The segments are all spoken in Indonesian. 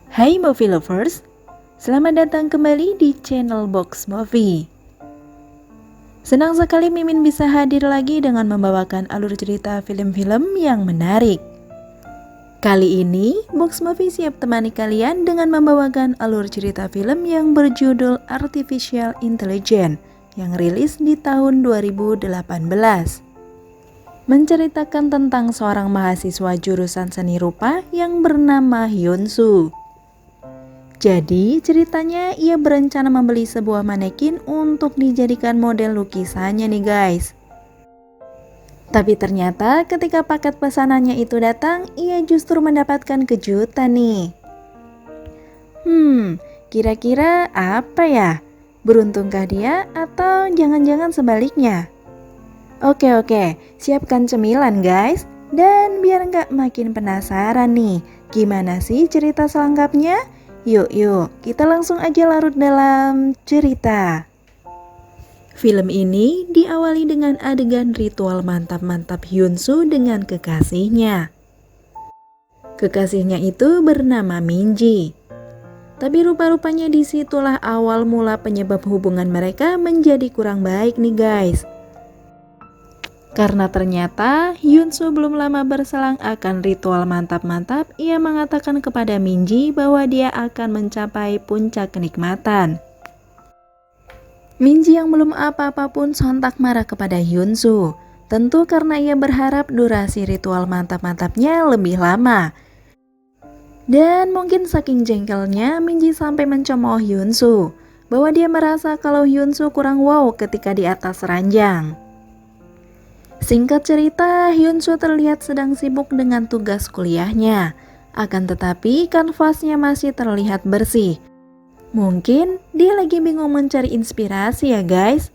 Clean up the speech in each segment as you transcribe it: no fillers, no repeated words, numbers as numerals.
Hai movie lovers, selamat datang kembali di channel Box Movie. Senang sekali Mimin bisa hadir lagi dengan membawakan alur cerita film-film yang menarik. Kali ini, Box Movie siap temani kalian dengan membawakan alur cerita film yang berjudul Artificial Intelligence yang rilis di tahun 2018. Menceritakan tentang seorang mahasiswa jurusan seni rupa yang bernama Hyun-soo. Jadi ceritanya ia berencana membeli sebuah manekin untuk dijadikan model lukisannya nih guys. Tapi ternyata ketika paket pesanannya itu datang, ia justru mendapatkan kejutan nih. Kira-kira apa ya? Beruntungkah dia atau jangan-jangan sebaliknya? Oke, siapkan cemilan guys. Dan biar nggak makin penasaran nih, gimana sih cerita selengkapnya? Yuk, kita langsung aja larut dalam cerita. Film ini diawali dengan adegan ritual mantap-mantap Hyun-soo dengan kekasihnya. Kekasihnya itu bernama Minji. Tapi rupa-rupanya disitulah awal mula penyebab hubungan mereka menjadi kurang baik nih guys. Karena ternyata Hyun-soo belum lama berselang akan ritual mantap-mantap, ia mengatakan kepada Minji bahwa dia akan mencapai puncak kenikmatan. Minji yang belum apa-apa pun sontak marah kepada Hyun-soo. Tentu karena ia berharap durasi ritual mantap-mantapnya lebih lama. Dan mungkin saking jengkelnya, Minji sampai mencemooh Hyun-soo bahwa dia merasa kalau Hyun-soo kurang wow ketika di atas ranjang. Singkat cerita, Hyun-soo terlihat sedang sibuk dengan tugas kuliahnya. Akan tetapi kanvasnya masih terlihat bersih. Mungkin dia lagi bingung mencari inspirasi ya guys.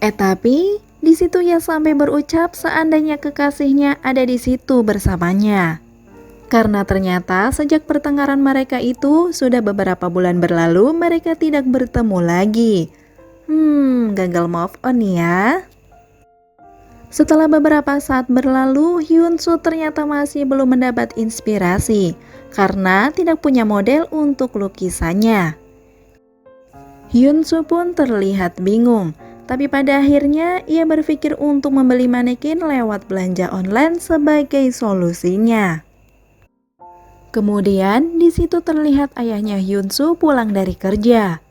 Tapi di situ ia sampai berucap seandainya kekasihnya ada di situ bersamanya. Karena ternyata sejak pertengkaran mereka itu sudah beberapa bulan berlalu mereka tidak bertemu lagi. Gagal move on ya. Setelah beberapa saat berlalu, Hyun-soo ternyata masih belum mendapat inspirasi karena tidak punya model untuk lukisannya. Hyun-soo pun terlihat bingung, tapi pada akhirnya ia berpikir untuk membeli manekin lewat belanja online sebagai solusinya. Kemudian di situ terlihat ayahnya Hyun-soo pulang dari kerja.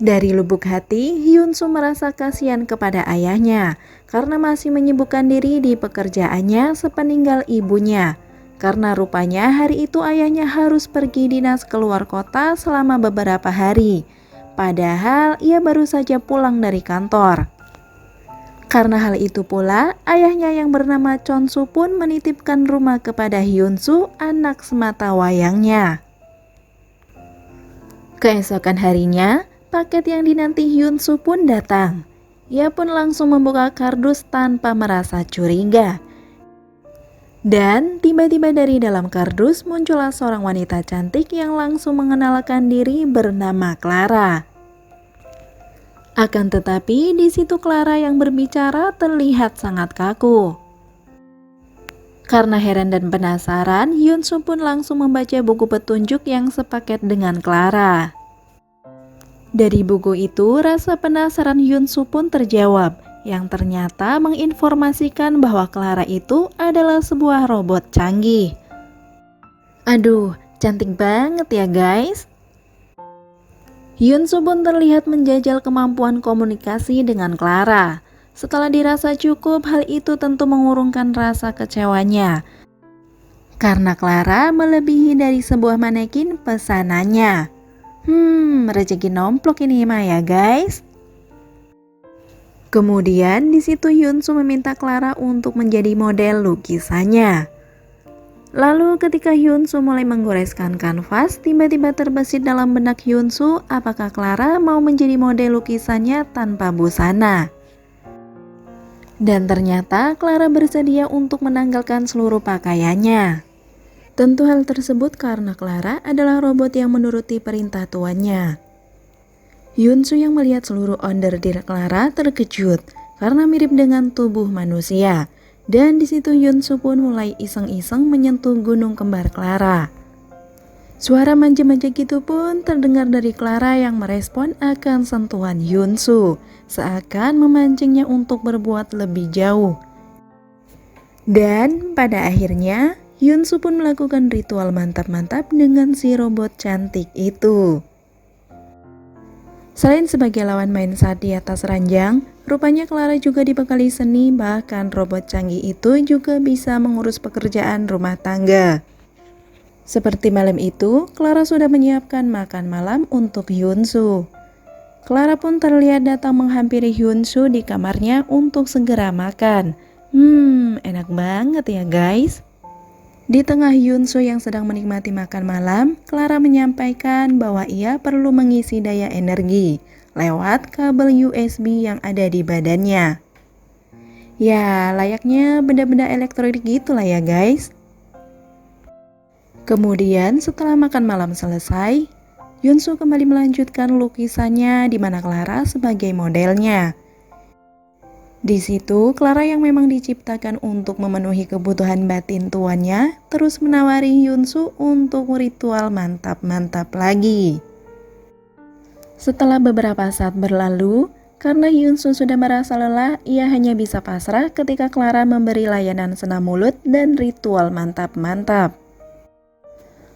Dari lubuk hati, Hyun-soo merasa kasihan kepada ayahnya karena masih menyibukkan diri di pekerjaannya sepeninggal ibunya. Karena rupanya hari itu ayahnya harus pergi dinas keluar kota selama beberapa hari. Padahal ia baru saja pulang dari kantor. Karena hal itu pula, ayahnya yang bernama Chon-soo pun menitipkan rumah kepada Hyun-soo, anak semata wayangnya. Keesokan harinya, paket yang dinanti Hyun-soo pun datang. Ia pun langsung membuka kardus tanpa merasa curiga. Dan tiba-tiba dari dalam kardus muncullah seorang wanita cantik yang langsung mengenalkan diri bernama Clara. Akan tetapi di situ Clara yang berbicara terlihat sangat kaku. Karena heran dan penasaran, Hyun-soo pun langsung membaca buku petunjuk yang sepaket dengan Clara. Dari buku itu, rasa penasaran Hyun-soo pun terjawab, yang ternyata menginformasikan bahwa Clara itu adalah sebuah robot canggih. Aduh, cantik banget ya guys. Hyun-soo pun terlihat menjajal kemampuan komunikasi dengan Clara. Setelah dirasa cukup, hal itu tentu mengurungkan rasa kecewanya. Karena Clara melebihi dari sebuah manekin pesanannya. Rezeki nomplok ini mah ya guys. Kemudian di situ Hyun-soo meminta Clara untuk menjadi model lukisannya. Lalu ketika Hyun-soo mulai menggoreskan kanvas, tiba-tiba terbesit dalam benak Hyun-soo apakah Clara mau menjadi model lukisannya tanpa busana. Dan ternyata Clara bersedia untuk menanggalkan seluruh pakaiannya. Tentu hal tersebut karena Clara adalah robot yang menuruti perintah tuannya. Hyun-soo yang melihat seluruh onderdil Clara terkejut karena mirip dengan tubuh manusia. Dan di situ Hyun-soo pun mulai iseng-iseng menyentuh gunung kembar Clara. Suara manja-manja gitu pun terdengar dari Clara yang merespon akan sentuhan Hyunsu, seakan memancingnya untuk berbuat lebih jauh. Dan pada akhirnya, Hyunsu pun melakukan ritual mantap-mantap dengan si robot cantik itu. Selain sebagai lawan main saat di atas ranjang, rupanya Clara juga dibekali seni, bahkan robot canggih itu juga bisa mengurus pekerjaan rumah tangga. Seperti malam itu, Clara sudah menyiapkan makan malam untuk Hyunsu. Clara pun terlihat datang menghampiri Hyunsu di kamarnya untuk segera makan. Enak banget ya guys. Di tengah Hyunsu yang sedang menikmati makan malam, Clara menyampaikan bahwa ia perlu mengisi daya energi lewat kabel USB yang ada di badannya. Ya, layaknya benda-benda elektronik gitulah ya guys. Kemudian setelah makan malam selesai, Hyunsu kembali melanjutkan lukisannya di mana Clara sebagai modelnya. Di situ, Clara yang memang diciptakan untuk memenuhi kebutuhan batin tuannya terus menawari Hyunsu untuk ritual mantap-mantap lagi. Setelah beberapa saat berlalu, karena Hyunsu sudah merasa lelah, ia hanya bisa pasrah ketika Clara memberi layanan senam mulut dan ritual mantap-mantap.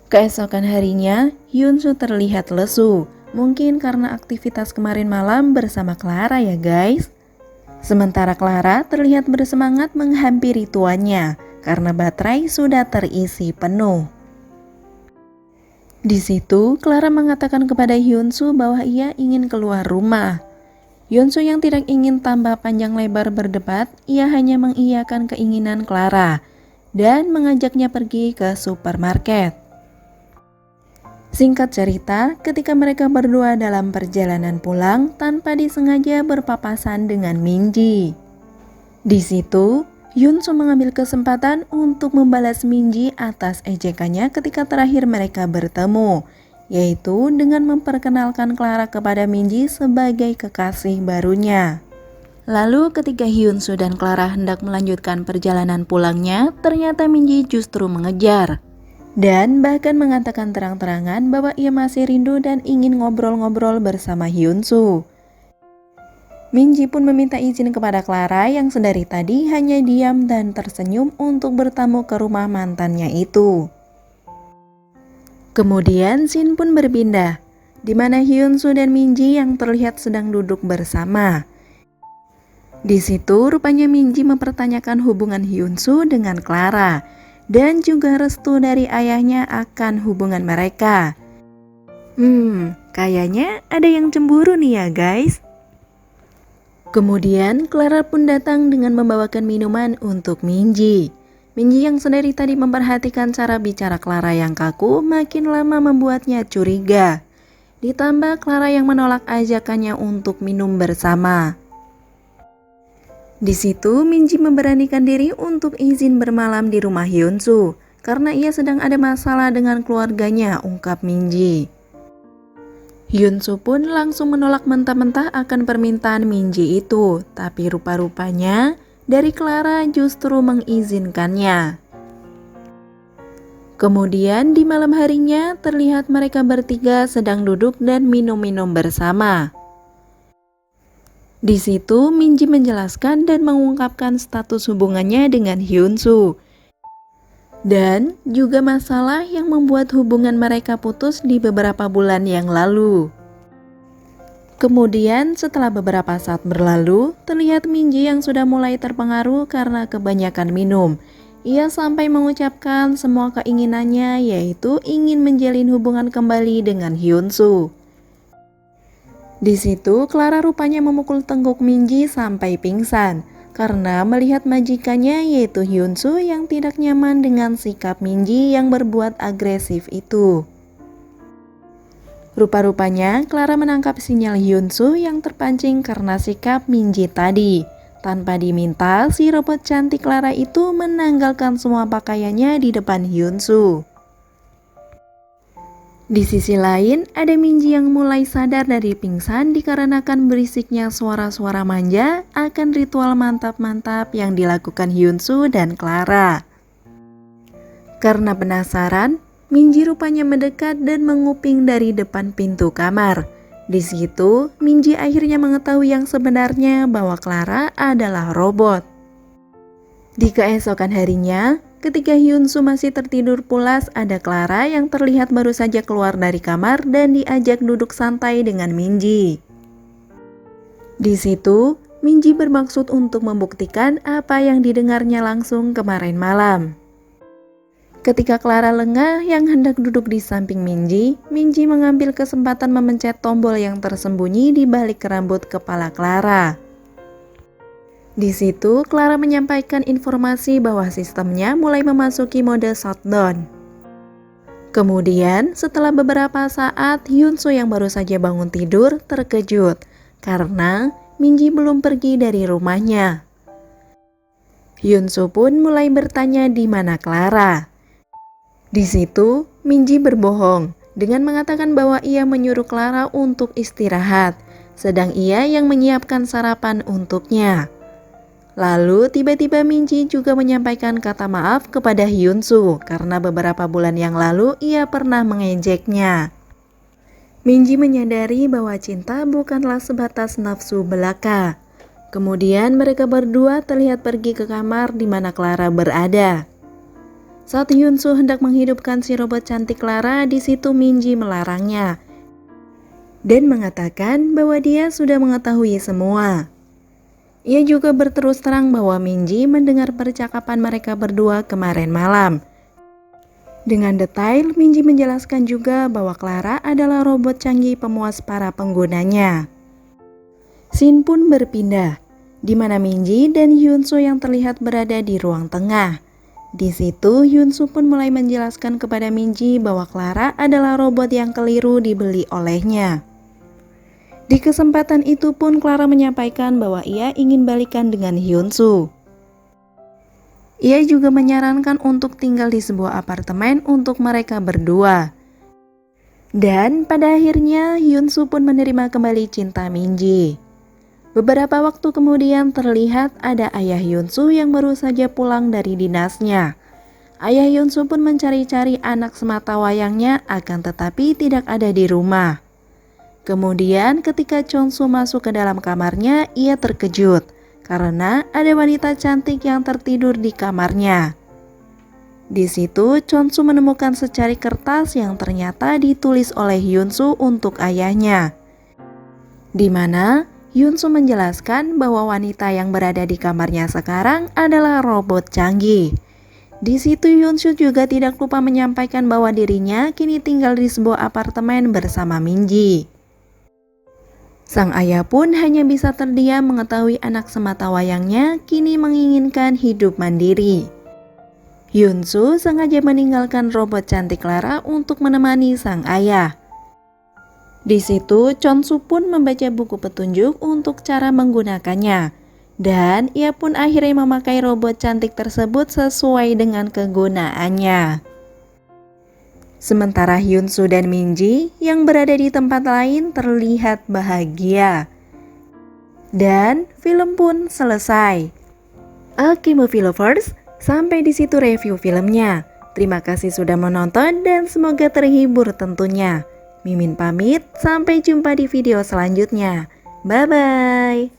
Keesokan harinya, Hyunsu terlihat lesu, mungkin karena aktivitas kemarin malam bersama Clara ya guys. Sementara Clara terlihat bersemangat menghampiri tuannya karena baterai sudah terisi penuh. Di situ, Clara mengatakan kepada Hyunsu bahwa ia ingin keluar rumah. Hyunsu yang tidak ingin tambah panjang lebar berdebat, ia hanya mengiyakan keinginan Clara dan mengajaknya pergi ke supermarket. Singkat cerita, ketika mereka berdua dalam perjalanan pulang tanpa disengaja berpapasan dengan Minji. Di situ, Hyunsu mengambil kesempatan untuk membalas Minji atas ejekannya ketika terakhir mereka bertemu, yaitu dengan memperkenalkan Clara kepada Minji sebagai kekasih barunya. Lalu ketika Hyunsu dan Clara hendak melanjutkan perjalanan pulangnya, ternyata Minji justru mengejar. Dan bahkan mengatakan terang-terangan bahwa ia masih rindu dan ingin ngobrol-ngobrol bersama Hyunsu. Minji pun meminta izin kepada Clara yang sedari tadi hanya diam dan tersenyum untuk bertamu ke rumah mantannya itu. Kemudian scene pun berpindah, di mana Hyunsu dan Minji yang terlihat sedang duduk bersama. Di situ rupanya Minji mempertanyakan hubungan Hyunsu dengan Clara dan juga restu dari ayahnya akan hubungan mereka. Kayaknya ada yang cemburu nih ya guys. Kemudian Clara pun datang dengan membawakan minuman untuk Minji. Minji yang sedari tadi memperhatikan cara bicara Clara yang kaku makin lama membuatnya curiga. Ditambah Clara yang menolak ajakannya untuk minum bersama. Di situ Minji memberanikan diri untuk izin bermalam di rumah Hyunsu karena ia sedang ada masalah dengan keluarganya, ungkap Minji. Hyunsu pun langsung menolak mentah-mentah akan permintaan Minji itu, tapi rupa-rupanya dari Clara justru mengizinkannya. Kemudian di malam harinya terlihat mereka bertiga sedang duduk dan minum-minum bersama. Di situ Minji menjelaskan dan mengungkapkan status hubungannya dengan Hyunsu dan juga masalah yang membuat hubungan mereka putus di beberapa bulan yang lalu. Kemudian setelah beberapa saat berlalu, terlihat Minji yang sudah mulai terpengaruh karena kebanyakan minum. Ia sampai mengucapkan semua keinginannya, yaitu ingin menjalin hubungan kembali dengan Hyunsu. Di situ, Clara rupanya memukul tengkuk Minji sampai pingsan karena melihat majikannya yaitu Hyunsu yang tidak nyaman dengan sikap Minji yang berbuat agresif itu. Rupa-rupanya Clara menangkap sinyal Hyunsu yang terpancing karena sikap Minji tadi. Tanpa diminta, si robot cantik Clara itu menanggalkan semua pakaiannya di depan Hyunsu. Di sisi lain, ada Minji yang mulai sadar dari pingsan dikarenakan berisiknya suara-suara manja akan ritual mantap-mantap yang dilakukan Hyunsu dan Clara. Karena penasaran, Minji rupanya mendekat dan menguping dari depan pintu kamar. Di situ, Minji akhirnya mengetahui yang sebenarnya bahwa Clara adalah robot. Di keesokan harinya, ketika Hyunsu masih tertidur pulas, ada Clara yang terlihat baru saja keluar dari kamar dan diajak duduk santai dengan Minji. Di situ, Minji bermaksud untuk membuktikan apa yang didengarnya langsung kemarin malam. Ketika Clara lengah yang hendak duduk di samping Minji, Minji mengambil kesempatan memencet tombol yang tersembunyi di balik rambut kepala Clara. Di situ, Clara menyampaikan informasi bahwa sistemnya mulai memasuki mode shutdown. Kemudian, setelah beberapa saat, Hyunsu yang baru saja bangun tidur terkejut karena Minji belum pergi dari rumahnya. Hyunsu pun mulai bertanya di mana Clara. Di situ, Minji berbohong dengan mengatakan bahwa ia menyuruh Clara untuk istirahat, sedang ia yang menyiapkan sarapan untuknya. Lalu tiba-tiba Minji juga menyampaikan kata maaf kepada Hyunsu karena beberapa bulan yang lalu ia pernah mengejeknya. Minji menyadari bahwa cinta bukanlah sebatas nafsu belaka. Kemudian mereka berdua terlihat pergi ke kamar di mana Clara berada. Saat Hyunsu hendak menghidupkan si robot cantik Clara, di situ Minji melarangnya dan mengatakan bahwa dia sudah mengetahui semua. Ia juga berterus terang bahwa Minji mendengar percakapan mereka berdua kemarin malam. Dengan detail, Minji menjelaskan juga bahwa Clara adalah robot canggih pemuas para penggunanya. Scene pun berpindah, di mana Minji dan Hyunsu yang terlihat berada di ruang tengah. Di situ, Hyunsu pun mulai menjelaskan kepada Minji bahwa Clara adalah robot yang keliru dibeli olehnya. Di kesempatan itu pun Clara menyampaikan bahwa ia ingin balikan dengan Hyunsu. Ia juga menyarankan untuk tinggal di sebuah apartemen untuk mereka berdua. Dan pada akhirnya Hyunsu pun menerima kembali cinta Minji. Beberapa waktu kemudian terlihat ada ayah Hyunsu yang baru saja pulang dari dinasnya. Ayah Hyunsu pun mencari-cari anak semata wayangnya akan tetapi tidak ada di rumah. Kemudian ketika Chonsu masuk ke dalam kamarnya, ia terkejut karena ada wanita cantik yang tertidur di kamarnya. Di situ Chonsu menemukan secari kertas yang ternyata ditulis oleh Hyunsu untuk ayahnya, di mana Hyunsu menjelaskan bahwa wanita yang berada di kamarnya sekarang adalah robot canggih. Di situ Hyunsu juga tidak lupa menyampaikan bahwa dirinya kini tinggal di sebuah apartemen bersama Minji. Sang ayah pun hanya bisa terdiam mengetahui anak semata wayangnya kini menginginkan hidup mandiri. Hyunsu sengaja meninggalkan robot cantik Clara untuk menemani sang ayah. Di situ Chonsu pun membaca buku petunjuk untuk cara menggunakannya. Dan ia pun akhirnya memakai robot cantik tersebut sesuai dengan kegunaannya. Sementara Hyunsu dan Minji yang berada di tempat lain terlihat bahagia. Dan film pun selesai. Oke movie lovers, sampai di situ review filmnya. Terima kasih sudah menonton dan semoga terhibur tentunya. Mimin pamit, sampai jumpa di video selanjutnya. Bye-bye.